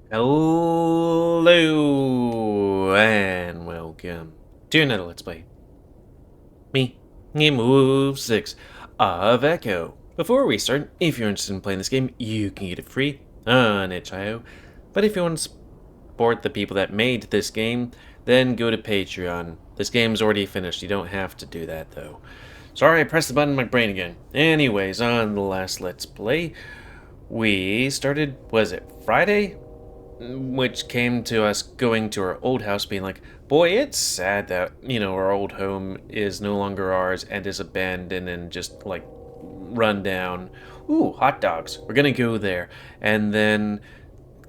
Hello and welcome to another Let's Play. Me, GamerWolfSix of Echo. Before we start, if you're interested in playing this game, you can get it free on itch.io. But if you want to support the people that made this game, then go to Patreon. This game's already finished. You don't have to do that though. Sorry, I pressed the button in my brain again. Anyways, on the last Let's Play, we started, was it Friday? Which came to us going to our old house being like, boy, it's sad that, our old home is no longer ours and is abandoned and just like run down. Ooh, hot dogs. We're gonna go there. And then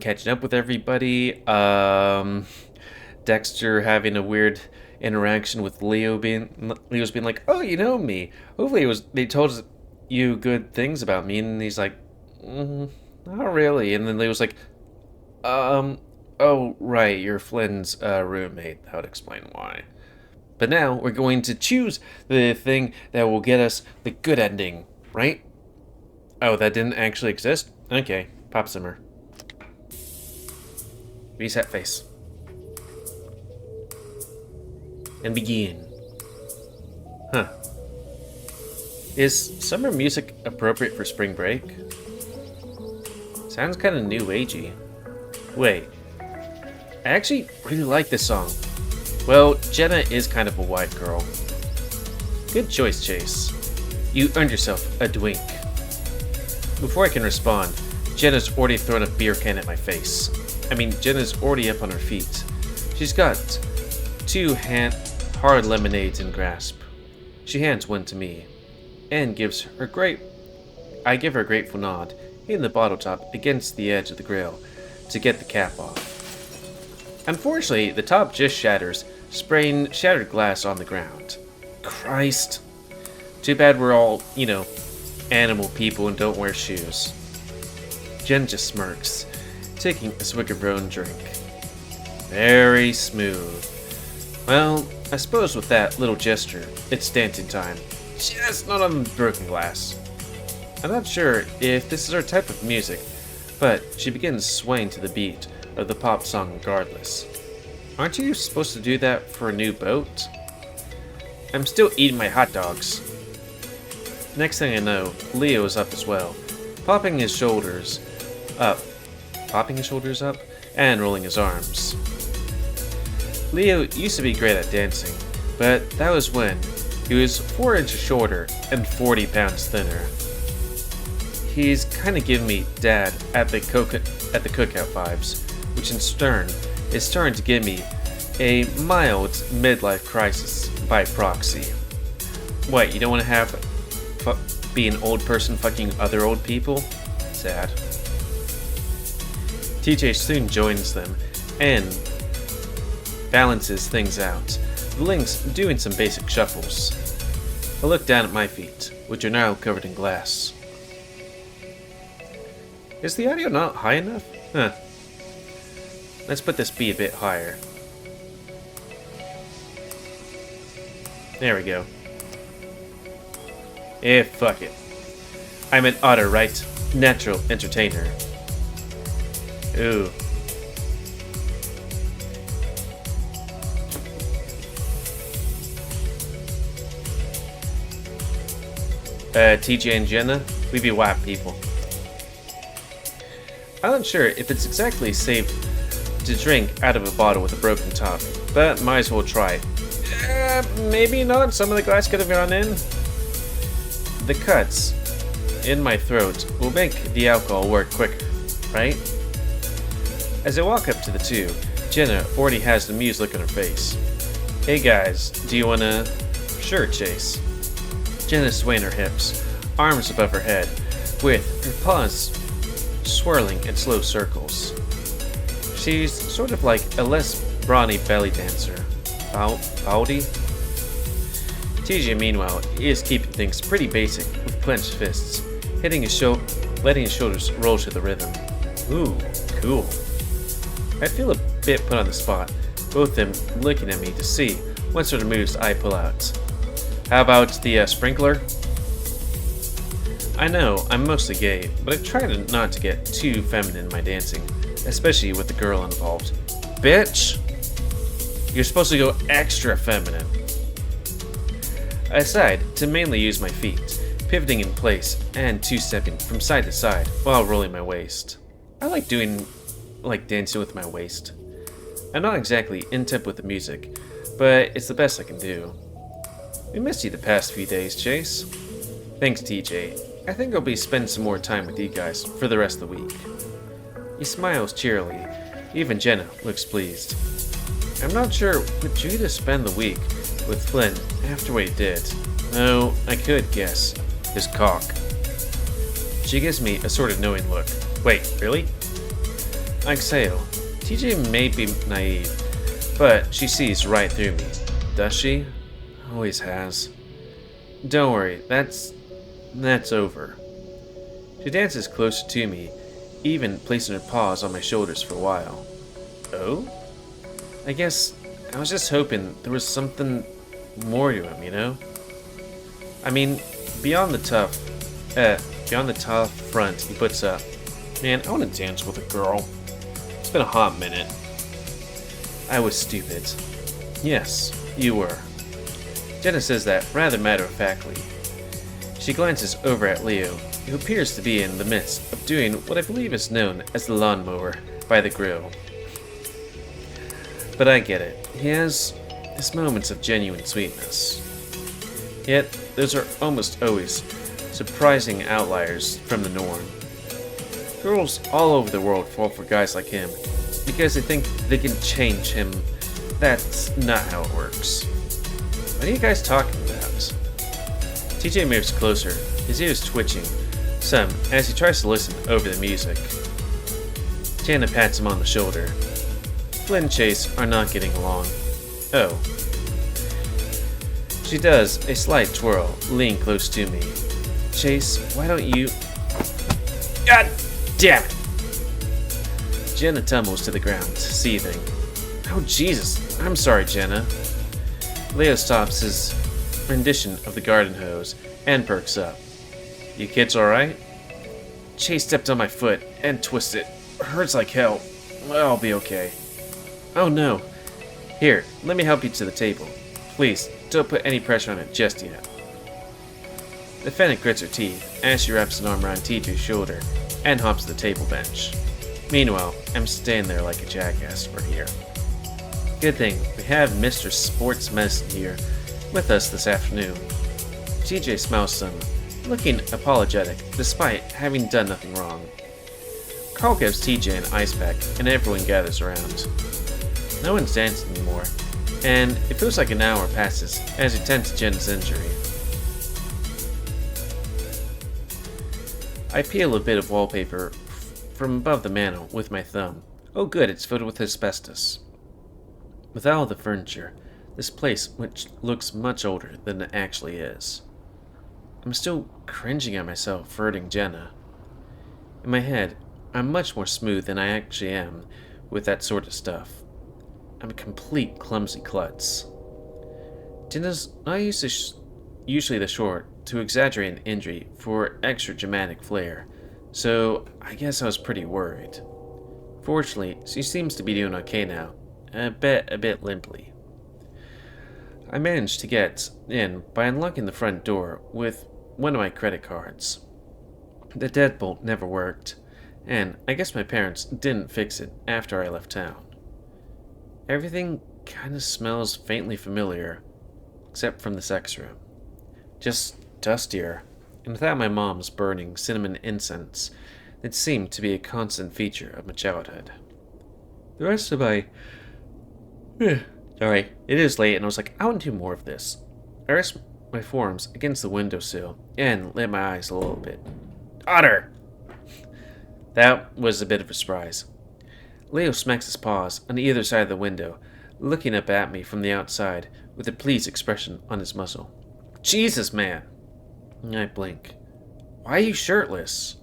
catching up with everybody, Dexter having a weird interaction with Leo's being like, oh, you know me. Hopefully they told you good things about me, and he's like, not really. And then Leo's like, oh, right, you're Flynn's roommate. That would explain why. But now we're going to choose the thing that will get us the good ending, right? Oh, that didn't actually exist? Okay, pop simmer. Reset face. And begin. Huh. Is summer music appropriate for spring break? Sounds kind of new agey. Wait, I actually really like this song. Well, Jenna is kind of a white girl. Good choice, Chase. You earned yourself a drink. Before I can respond, Jenna's already thrown a beer can at my face. Jenna's already up on her feet. She's got two hard lemonades in grasp. She hands one to me, and I give her a grateful nod, hitting the bottle top against the edge of the grill to get the cap off. Unfortunately, the top just shatters, spraying shattered glass on the ground. Christ. Too bad we're all, animal people and don't wear shoes. Jen just smirks, taking a swig of her own drink. Very smooth. Well, I suppose with that little gesture, it's dancing time. Just not on the broken glass. I'm not sure if this is her type of music, but she begins swaying to the beat of the pop song regardless. Aren't you supposed to do that for a new boat? I'm still eating my hot dogs. Next thing I know, Leo is up as well, popping his shoulders up, and rolling his arms. Leo used to be great at dancing, but that was when he was 4 inches shorter and 40 pounds thinner. He's kind of giving me dad at the cookout vibes, which in turn is starting to give me a mild midlife crisis by proxy. What, you don't want to be an old person fucking other old people? Sad. TJ soon joins them and balances things out, the Link's doing some basic shuffles. I look down at my feet, which are now covered in glass. Is the audio not high enough? Huh. Let's put this beat a bit higher. There we go. Fuck it. I'm an otter, right? Natural entertainer. Ooh. TJ and Jenna, we be white people. I'm not sure if it's exactly safe to drink out of a bottle with a broken top, but might as well try. Maybe not. Some of the glass could have gone in. The cuts in my throat will make the alcohol work quicker, right? As I walk up to the two, Jenna already has the amused look on her face. Hey guys, do you wanna? Sure, Chase. Jenna's swaying her hips, arms above her head, with her paws swirling in slow circles. She's sort of like a less brawny belly dancer. Bowdy? TJ, meanwhile, is keeping things pretty basic with clenched fists, letting his shoulders roll to the rhythm. Ooh, cool. I feel a bit put on the spot, both of them looking at me to see what sort of moves I pull out. How about the sprinkler? I know I'm mostly gay, but I try not to get too feminine in my dancing. especially with the girl involved. Bitch! You're supposed to go extra feminine. I sighed to mainly use my feet, pivoting in place and two-stepping from side to side while rolling my waist. I like dancing with my waist. I'm not exactly in tempo with the music, but it's the best I can do. We missed you the past few days, Chase. Thanks, TJ. I think I'll be spending some more time with you guys for the rest of the week. He smiles cheerily. Even Jenna looks pleased. I'm not sure, would you to spend the week with Flynn after what he did? No, I could guess. His cock. She gives me a sort of knowing look. Wait, really? I exhale. TJ may be naive, but she sees right through me. Does she? Always has. Don't worry, that's over. She dances closer to me, even placing her paws on my shoulders for a while. Oh? I guess I was just hoping there was something more to him, you know? I mean, beyond the tough front he puts up. Man, I want to dance with a girl. It's been a hot minute. I was stupid. Yes, you were. Jenna says that rather matter-of-factly. She glances over at Leo, who appears to be in the midst of doing what I believe is known as the lawnmower by the grill. But I get it. He has his moments of genuine sweetness. Yet, those are almost always surprising outliers from the norm. Girls all over the world fall for guys like him because they think they can change him. That's not how it works. What are you guys talking about? TJ moves closer, his ears twitching some as he tries to listen over the music. Jana pats him on the shoulder. Flynn and Chase are not getting along. Oh. She does a slight twirl, leaning close to me. Chase, why don't you... God damn it! Jenna tumbles to the ground, seething. Oh Jesus, I'm sorry, Jenna. Leo stops his rendition of the garden hose and perks up. You kids alright? Chase stepped on my foot and twisted. Hurts like hell. I'll be okay. Oh no. Here, let me help you to the table. Please, don't put any pressure on it just yet. The Fennec grits her teeth as she wraps an arm around TJ's shoulder and hops to the table bench. Meanwhile, I'm staying there like a jackass for here. Good thing we have Mr. Sports Medicine here with us this afternoon. TJ smiles some, looking apologetic despite having done nothing wrong. Carl gives TJ an ice pack and everyone gathers around. No one's dancing anymore, and it feels like an hour passes as he tends to Jen's injury. I peel a bit of wallpaper from above the mantel with my thumb. Oh good, it's filled with asbestos. With all the furniture, this place which looks much older than it actually is. I'm still cringing at myself for hurting Jenna. In my head, I'm much more smooth than I actually am with that sort of stuff. I'm a complete clumsy klutz. Jenna's not usually the short to exaggerate an injury for extra dramatic flair, so I guess I was pretty worried. Fortunately, she seems to be doing okay now, a bit limply. I managed to get in by unlocking the front door with one of my credit cards. The deadbolt never worked, and I guess my parents didn't fix it after I left town. Everything kind of smells faintly familiar, except from the sex room. Just dustier, and without my mom's burning cinnamon incense that seemed to be a constant feature of my childhood. The rest of my... Sorry, it is late, and I was like, I want to do more of this. I rest my forearms against the windowsill and lit my eyes a little bit. Otter! That was a bit of a surprise. Leo smacks his paws on either side of the window, looking up at me from the outside with a pleased expression on his muzzle. Jesus, man! I blink. Why are you shirtless?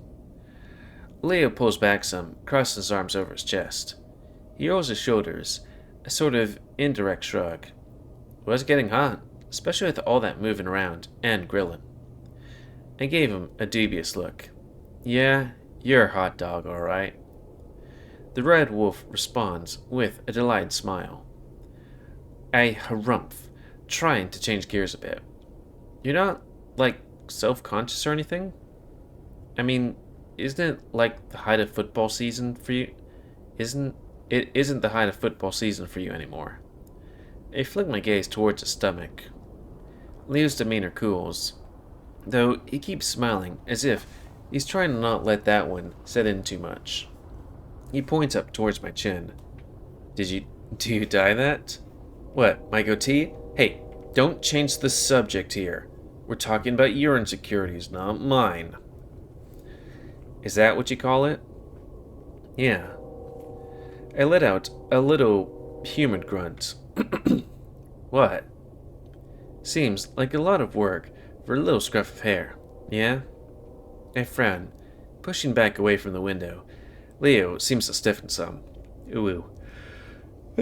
Leo pulls back some, crosses his arms over his chest. He rolls his shoulders, a sort of indirect shrug. It was getting hot, especially with all that moving around and grilling. I gave him a dubious look. Yeah, you're a hot dog, all right. The red wolf responds with a delighted smile. I harumph, trying to change gears a bit. You're not, like, self-conscious or anything? I mean, isn't it like the height of football season for you? Isn't the height of football season for you anymore? I flick my gaze towards his stomach. Leo's demeanor cools, though he keeps smiling as if he's trying to not let that one set in too much. He points up towards my chin. Do you dye that? What, my goatee? Hey, don't change the subject here. We're talking about your insecurities, not mine. Is that what you call it? Yeah. I let out a little humid grunt. What? Seems like a lot of work for a little scruff of hair, yeah? I frown, pushing back away from the window. Leo seems to stiffen some. Ooh.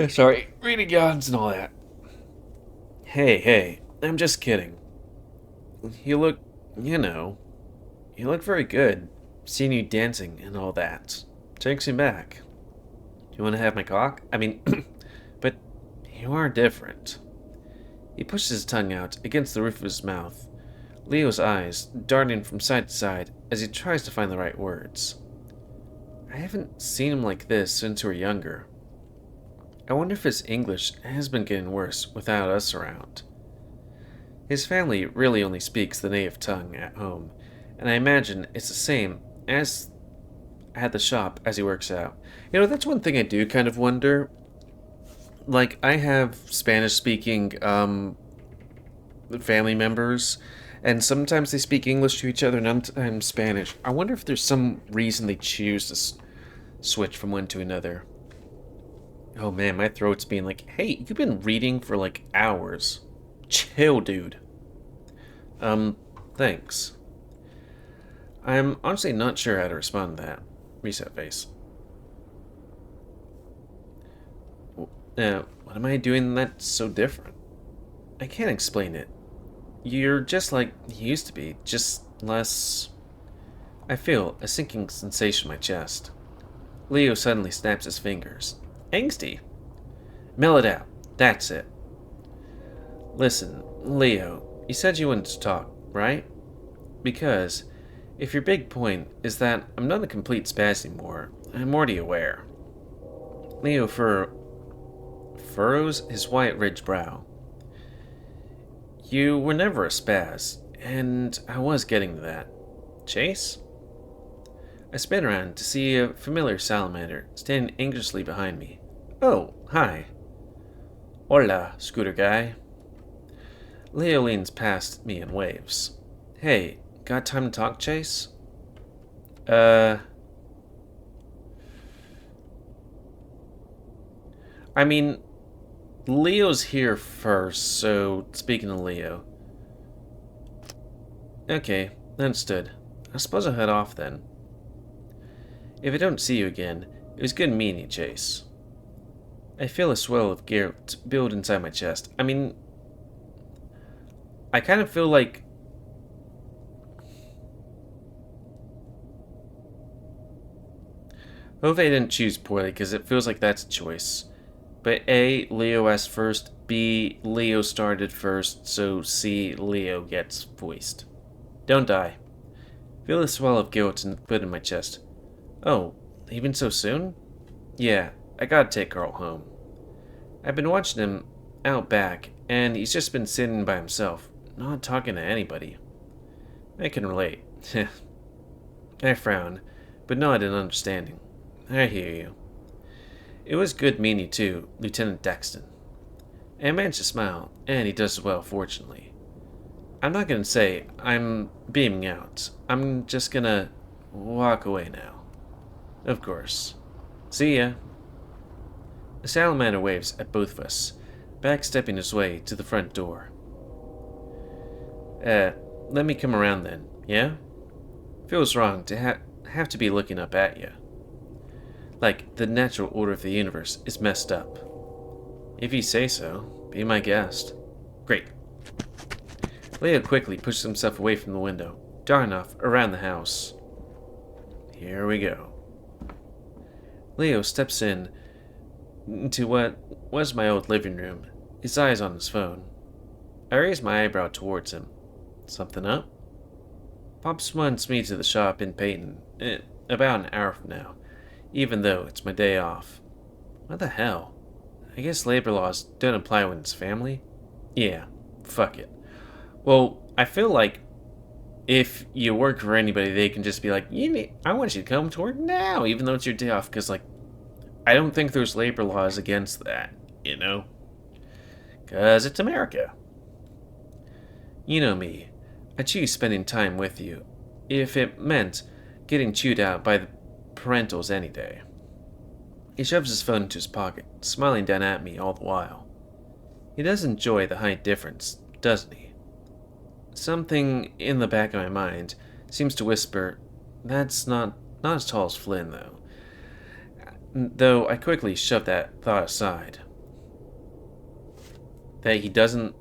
Sorry, reading yarns and all that. Hey, I'm just kidding. You look very good. Seeing you dancing and all that. Takes me back. Do you want to have my cock? I mean, but you are different. He pushes his tongue out against the roof of his mouth, Leo's eyes darting from side to side as he tries to find the right words. I haven't seen him like this since we were younger. I wonder if his English has been getting worse without us around. His family really only speaks the native tongue at home, and I imagine it's the same as at the shop as he works out. You know, that's one thing I do kind of wonder. Like, I have Spanish-speaking family members, and sometimes they speak English to each other, and I'm Spanish. I wonder if there's some reason they choose to switch from one to another. Oh man, my throat's being like, hey, you've been reading for like hours. Chill, dude. Thanks. I'm honestly not sure how to respond to that. Reset face. What am I doing that's so different? I can't explain it. You're just like you used to be, just less... I feel a sinking sensation in my chest. Leo suddenly snaps his fingers. Angsty. Melt it out. That's it. Listen, Leo, you said you wanted to talk, right? Because if your big point is that I'm not a complete spaz anymore, I'm already aware. Leo furrows his white ridged brow. You were never a spaz, and I was getting to that. Chase? I spin around to see a familiar salamander standing anxiously behind me. Oh, hi. Hola, scooter guy. Leo leans past me and waves. Hey, got time to talk, Chase? I mean, Leo's here first, so speaking to Leo. Okay, understood. I suppose I'll head off then. If I don't see you again, it was good meeting you, Chase. I feel a swell of guilt build inside my chest. I mean, I kind of feel like... Hope I didn't choose poorly, because it feels like that's a choice. But A, Leo asked first, B, Leo started first, so C, Leo gets voiced. Don't die. Feel a swell of guilt and put in my chest. Oh, leaving so soon? Yeah, I gotta take Carl home. I've been watching him out back, and he's just been sitting by himself, not talking to anybody. I can relate. I frown, but nod in understanding. I hear you. It was good meeting you too, Lieutenant Daxton. I managed to smile, and he does as well, fortunately. I'm not gonna say I'm beaming out. I'm just gonna walk away now. Of course. See ya. The salamander waves at both of us, backstepping his way to the front door. Let me come around then, yeah? Feels wrong to have to be looking up at you. Like the natural order of the universe is messed up. If you say so, be my guest. Great. Leo quickly pushes himself away from the window, darting off around the house. Here we go. Leo steps into what was my old living room, his eyes on his phone. I raise my eyebrow towards him. Something up? Pops wants me to the shop in Peyton, about an hour from now, even though it's my day off. What the hell? I guess labor laws don't apply when it's family? Yeah, fuck it. Well, I feel like if you work for anybody, they can just be like, I want you to come to work now, even though it's your day off, because, like, I don't think there's labor laws against that, you know? Because it's America. You know me. I choose spending time with you, if it meant getting chewed out by the parentals any day. He shoves his phone into his pocket, smiling down at me all the while. He does enjoy the height difference, doesn't he? Something in the back of my mind seems to whisper, that's not as tall as Flynn, though. Though I quickly shove that thought aside. That he doesn't...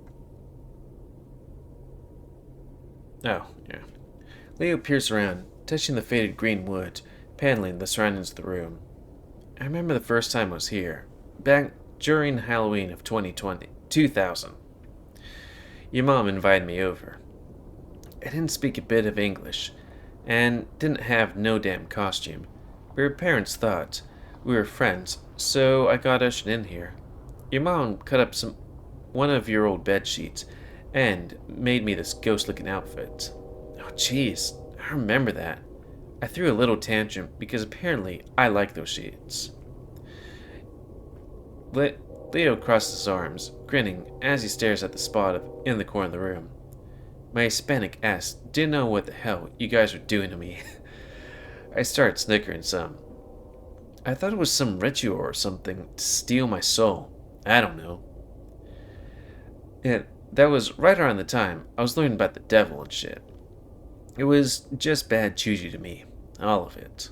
Oh, yeah. Leo peers around, touching the faded green wood, paneling the surroundings of the room. I remember the first time I was here, back during Halloween of 2000. Your mom invited me over. I didn't speak a bit of English, and didn't have no damn costume, but your parents thought we were friends, so I got ushered in here. Your mom cut up one of your old bed sheets, and made me this ghost-looking outfit. Oh jeez, I remember that. I threw a little tantrum because apparently I like those sheets. Leo crosses his arms, grinning as he stares at the spot in the corner of the room. My Hispanic ass didn't know what the hell you guys were doing to me. I started snickering some. I thought it was some ritual or something to steal my soul. I don't know. That was right around the time I was learning about the devil and shit. It was just bad juju to me. All of it.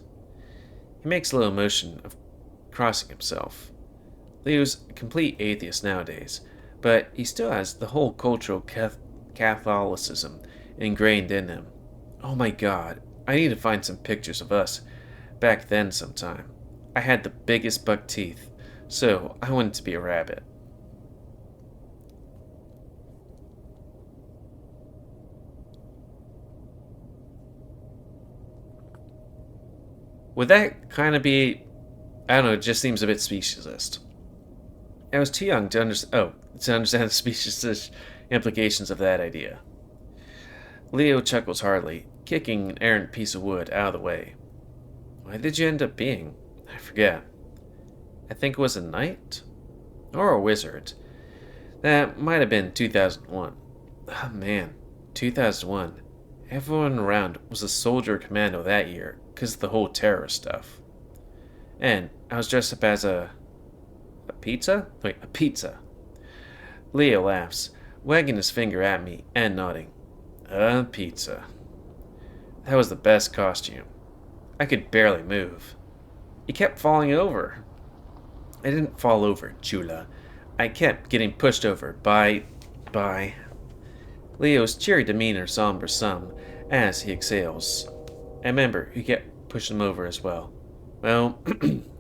He makes a little motion of crossing himself. Leo's a complete atheist nowadays, but he still has the whole cultural Catholicism ingrained in him. Oh my god, I need to find some pictures of us back then sometime. I had the biggest buck teeth, so I wanted to be a rabbit. Would that kind of be... I don't know, it just seems a bit speciesist. I was too young to understand the speciesist implications of that idea. Leo chuckles hardly, kicking an errant piece of wood out of the way. Why did you end up being? I forget. I think it was a knight? Or a wizard. That might have been 2001. Oh man, 2001. Everyone around was a soldier or commando that year, because of the whole terrorist stuff. And I was dressed up as a pizza? Wait, a pizza. Leo laughs, wagging his finger at me and nodding. A pizza. That was the best costume. I could barely move. He kept falling over. I didn't fall over, Chula. I kept getting pushed over by... Leo's cheery demeanor sombers some as he exhales. I remember who kept pushing him over as well. Well,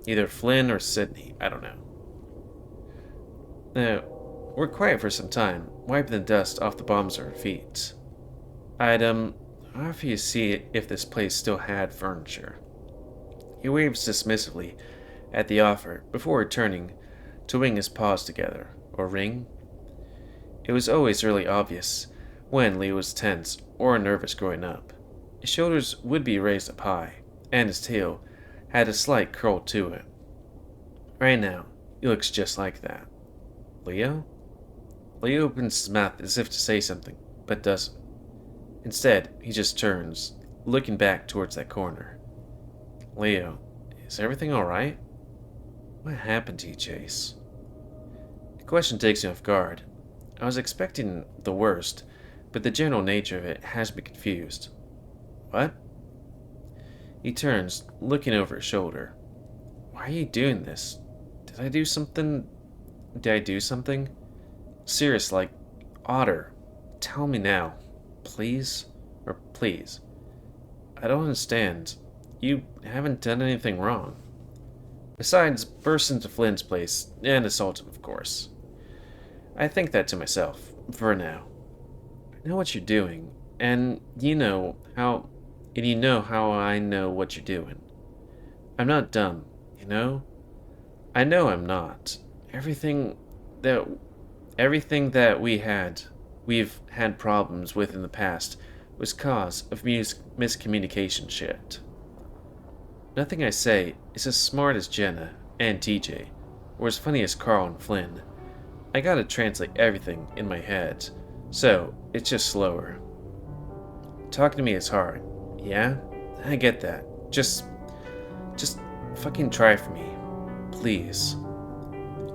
either Flynn or Sydney, I don't know. Now, we're quiet for some time, wiping the dust off the bombs of our feet. I'd offer you to see if this place still had furniture. He waves dismissively at the offer before returning to wing his paws together, or ring. It was always really obvious when Leo was tense or nervous growing up. His shoulders would be raised up high, and his tail had a slight curl to it. Right now, he looks just like that. Leo? Leo opens his mouth as if to say something, but doesn't. Instead, he just turns, looking back towards that corner. Leo, is everything alright? What happened to you, Chase? The question takes me off guard. I was expecting the worst, but the general nature of it has me confused. What? He turns, looking over his shoulder. Why are you doing this? Did I do something? Serious, like, Otter, tell me now. Please? Or please. I don't understand. You haven't done anything wrong. Besides, burst into Flynn's place and assault him, of course. I think that to myself, for now. I know what you're doing, and you know how I know what you're doing. I'm not dumb, you know? I know I'm not. That everything that we've had problems with in the past was cause of miscommunication shit. Nothing I say is as smart as Jenna and TJ, or as funny as Carl and Flynn. I gotta translate everything in my head, so it's just slower. Talking to me is hard, yeah? I get that. Just fucking try for me, please.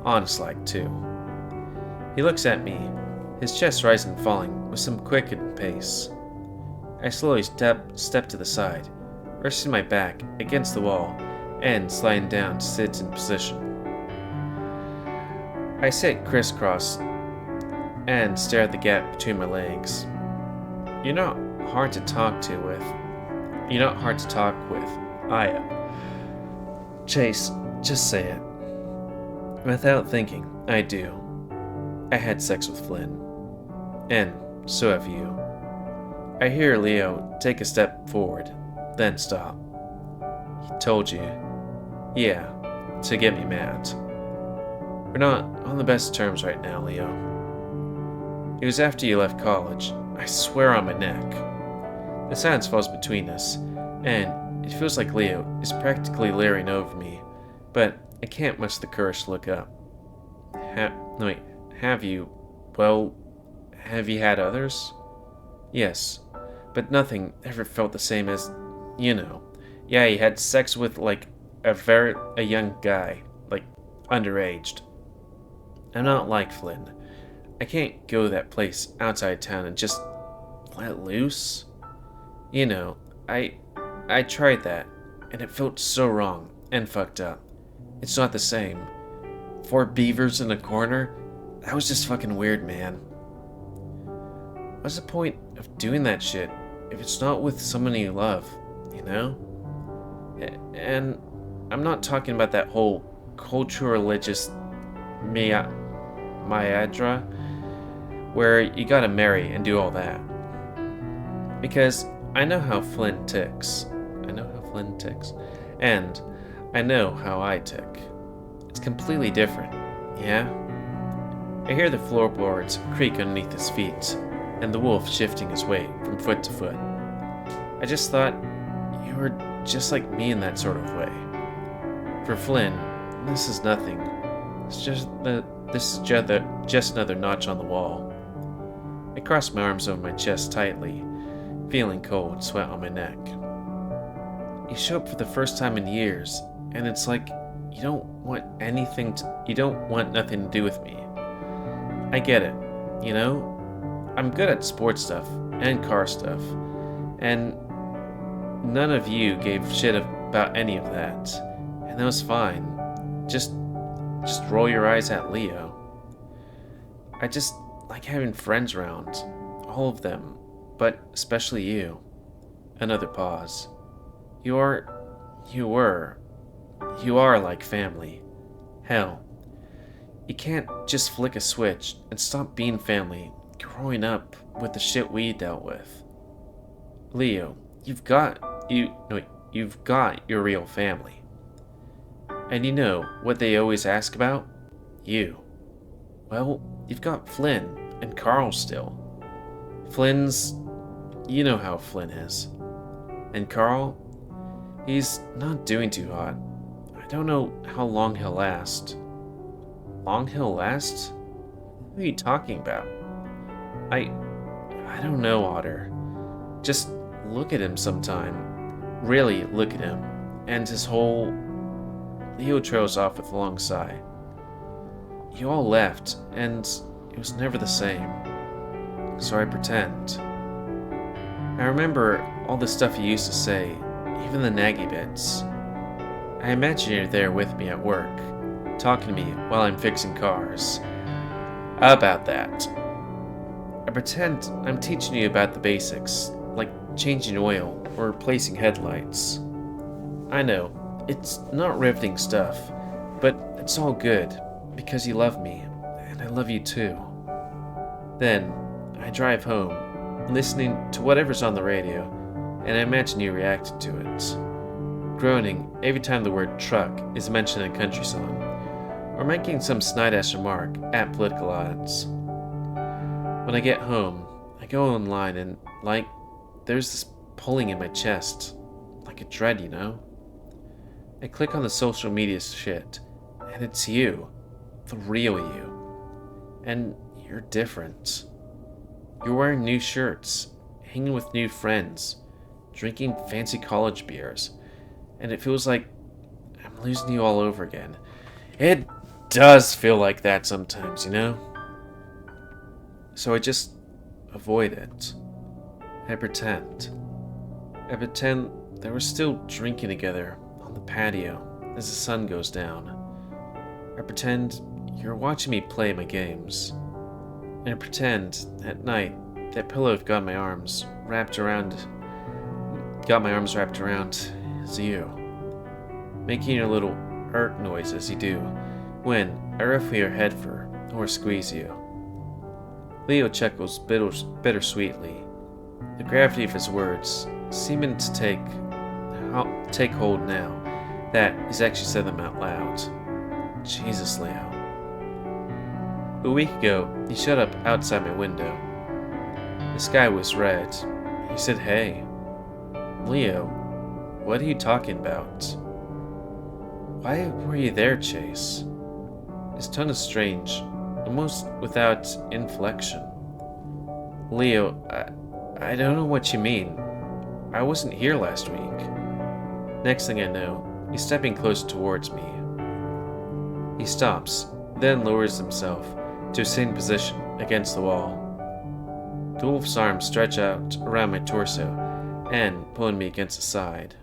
Honest like, too. He looks at me, his chest rising and falling with some quickened pace. I slowly step to the side, resting my back against the wall and sliding down to sit in position. I sit crisscross and stare at the gap between my legs. You're not hard to talk with. I am. Chase, just say it. Without thinking, I do. I had sex with Flynn. And so have you. I hear Leo take a step forward, then stop. He told you. Yeah, to get me mad. We're not on the best terms right now, Leo. It was after you left college. I swear on my neck. The silence falls between us, and it feels like Leo is practically leering over me, but I can't muster the courage to look up. Have you? Well, have you had others? Yes, but nothing ever felt the same as, you know. Yeah, he had sex with, like, a young guy, like, underaged. I'm not like Flynn. I can't go to that place outside town and just let loose. You know, I tried that, and it felt so wrong and fucked up. It's not the same. 4 beavers in a corner? That was just fucking weird, man. What's the point of doing that shit if it's not with someone you love, you know? And I'm not talking about that whole culture-religious myadra where you gotta marry and do all that. Because I know how Flynn ticks. And I know how I tick. It's completely different, yeah? I hear the floorboards creak underneath his feet, and the wolf shifting his weight from foot to foot. I just thought you were just like me in that sort of way. For Flynn, this is nothing. This is just another notch on the wall. I cross my arms over my chest tightly, feeling cold sweat on my neck. You show up for the first time in years, and it's like you don't want nothing to do with me. I get it, you know? I'm good at sports stuff and car stuff, and none of you gave shit about any of that, and that was fine. Just roll your eyes at Leo. I just like having friends around, all of them, but especially you. Another pause. You are like family. Hell, you can't just flick a switch and stop being family growing up with the shit we dealt with. Leo, you've got your real family. And you know what they always ask about? You. Well, you've got Flynn and Carl still. You know how Flynn is. And Carl, he's not doing too hot. I don't know how long he'll last. Long he'll last? What are you talking about? I don't know, Otter. Just look at him sometime. Really look at him. And his whole... Leo trails off with a long sigh. You all left, and it was never the same. So I pretend. I remember all the stuff you used to say, even the naggy bits. I imagine you're there with me at work, talking to me while I'm fixing cars. About that. I pretend I'm teaching you about the basics, like changing oil or replacing headlights. I know, It's not riveting stuff, but it's all good, because you love me, and I love you too. Then, I drive home, listening to whatever's on the radio, and I imagine you reacted to it, groaning every time the word truck is mentioned in a country song, or making some snide-ass remark at political odds. When I get home, I go online and, there's this pulling in my chest, like a dread, you know? I click on the social media shit, and it's you, the real you. And you're different. You're wearing new shirts, hanging with new friends, drinking fancy college beers, and it feels like I'm losing you all over again. It does feel like that sometimes, you know? So I just avoid it. I pretend. I pretend that we're still drinking together on the patio as the sun goes down. I pretend you're watching me play my games. And I pretend at night that pillow got my arms wrapped around is you, making your little noise as you do when I ruffle your head fur or squeeze you. Leo chuckles bittersweetly, the gravity of his words seeming to take hold now that he's actually said them out loud. Jesus, Leo. A week ago, he showed up outside my window. The sky was red. He said, "Hey, Leo, what are you talking about? Why were you there, Chase?" His tone is strange, almost without inflection. "Leo, I don't know what you mean. I wasn't here last week." Next thing I know, he's stepping close towards me. He stops, then lowers himself to a sitting position against the wall. The wolf's arms stretch out around my torso and pulling me against the side.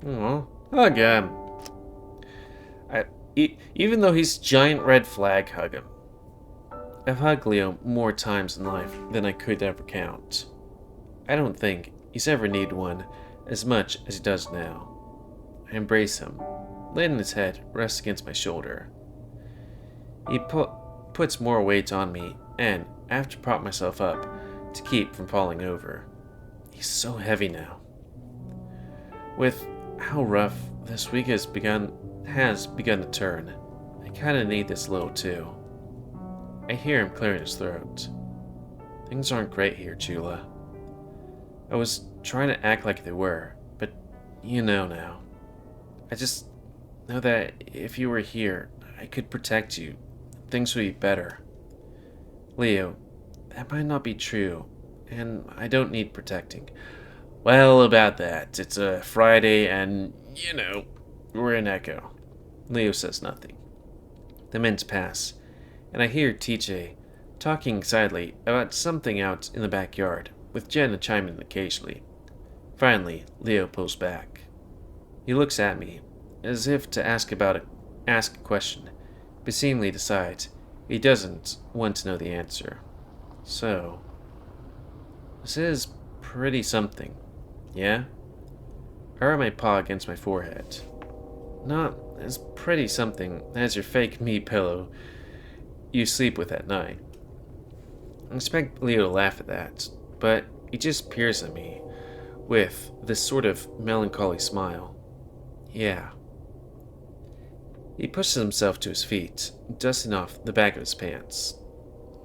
"Aw, hug him." Even though he's giant red flag, hug him. I've hugged Leo more times in life than I could ever count. I don't think he's ever needed one as much as he does now. I embrace him, letting his head rest against my shoulder. He puts more weight on me, and I have to prop myself up to keep from falling over. He's so heavy now. With how rough this week has begun to turn, I kinda need this low too. I hear him clearing his throat. "Things aren't great here, Chula." I was trying to act like they were, but you know now. I just know that if you were here, I could protect you. Things would be better. Leo, that might not be true, and I don't need protecting. Well, about that, it's a Friday and, we're in Echo. Leo says nothing. The minutes pass, and I hear TJ talking excitedly about something out in the backyard, with Jenna chiming in occasionally. Finally, Leo pulls back. He looks at me, as if to ask a question, but seemingly decides he doesn't want to know the answer. So, this is pretty something, yeah? I rub my paw against my forehead. Not as pretty something as your fake meat pillow you sleep with at night. I expect Leo to laugh at that, but he just peers at me with this sort of melancholy smile. Yeah. He pushes himself to his feet, dusting off the back of his pants.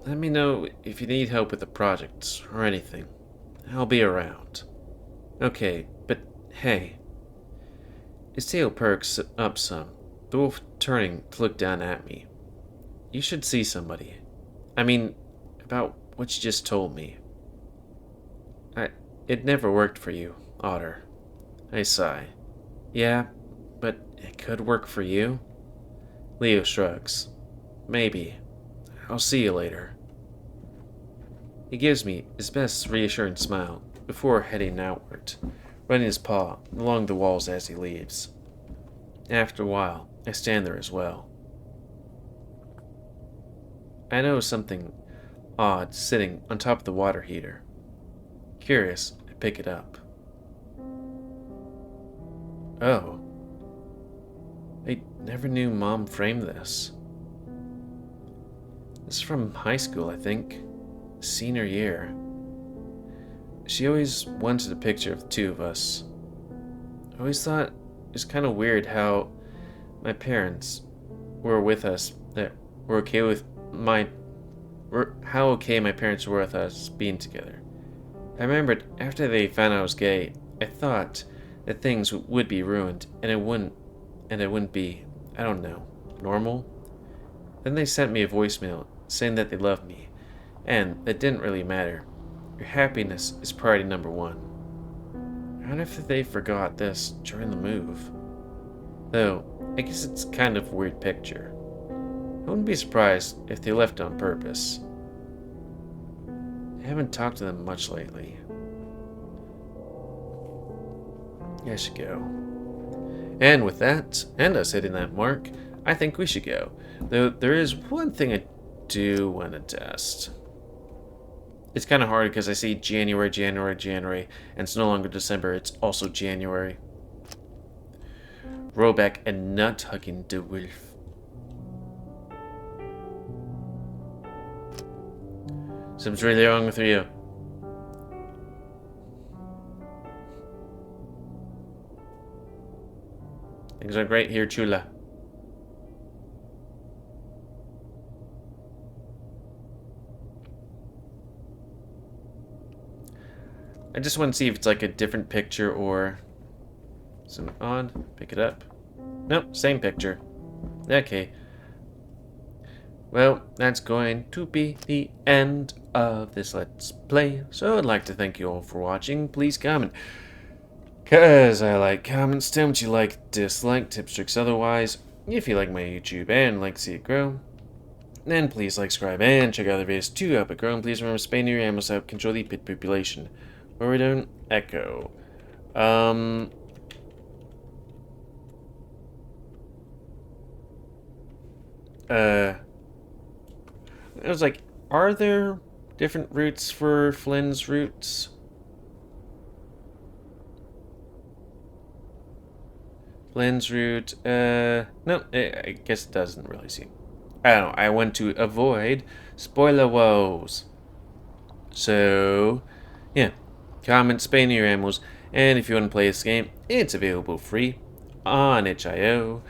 "Let me know if you need help with the project or anything. I'll be around." "Okay, but hey." His tail perks up some, the wolf turning to look down at me. "You should see somebody. I mean, about what you just told me." It never worked for you, Otter." I sigh. "Yeah, but it could work for you?" Leo shrugs. "Maybe. I'll see you later." He gives me his best reassuring smile before heading outward, running his paw along the walls as he leaves. After a while, I stand there as well. I notice something odd sitting on top of the water heater. Curious, I pick it up. Oh, Never knew Mom framed this. This is from high school, I think. Senior year. She always wanted a picture of the two of us. I always thought it was kind of weird how my parents were with us, that were okay with how okay my parents were with us being together. I remembered after they found out I was gay, I thought that things would be ruined, and it wouldn't be, I don't know, normal. Then they sent me a voicemail saying that they loved me, and that didn't really matter. Your happiness is priority number one. I wonder if they forgot this during the move. Though, I guess it's kind of a weird picture. I wouldn't be surprised if they left on purpose. I haven't talked to them much lately. I should go. And with that, and us hitting that mark, I think we should go. Though there is one thing I do want to test. It's kind of hard because I see January, and it's no longer December, it's also January. Rollback and nut hugging de wolf. Something's really wrong with you. Things are great here, Chula. I just want to see if it's like a different picture or zoom on, pick it up. Nope, same picture. Okay. Well, that's going to be the end of this Let's Play. So I'd like to thank you all for watching. Please comment, because I like comments. Tell me what you like, dislike, tips, tricks, otherwise. If you like my YouTube and like to see it grow, then please like, subscribe, and check out other videos to help it grow. And please remember, spay near your animals to help control the pit population. Where we don't echo. It was like, are there different routes for Flynn's roots? Flynn's route, no, I guess it doesn't really seem. I don't know, I want to avoid spoiler woes. So, yeah, comment, spay near your animals, and if you want to play this game, it's available free on itch.io.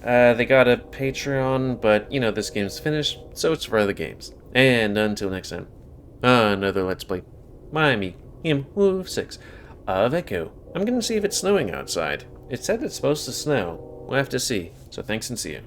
They got a Patreon, but, you know, this game's finished, so it's for other games. And until next time, another Let's Play. Me, GamerWolfSix of Echo. I'm gonna see if it's snowing outside. It said it's supposed to snow. We'll have to see. So thanks and see you.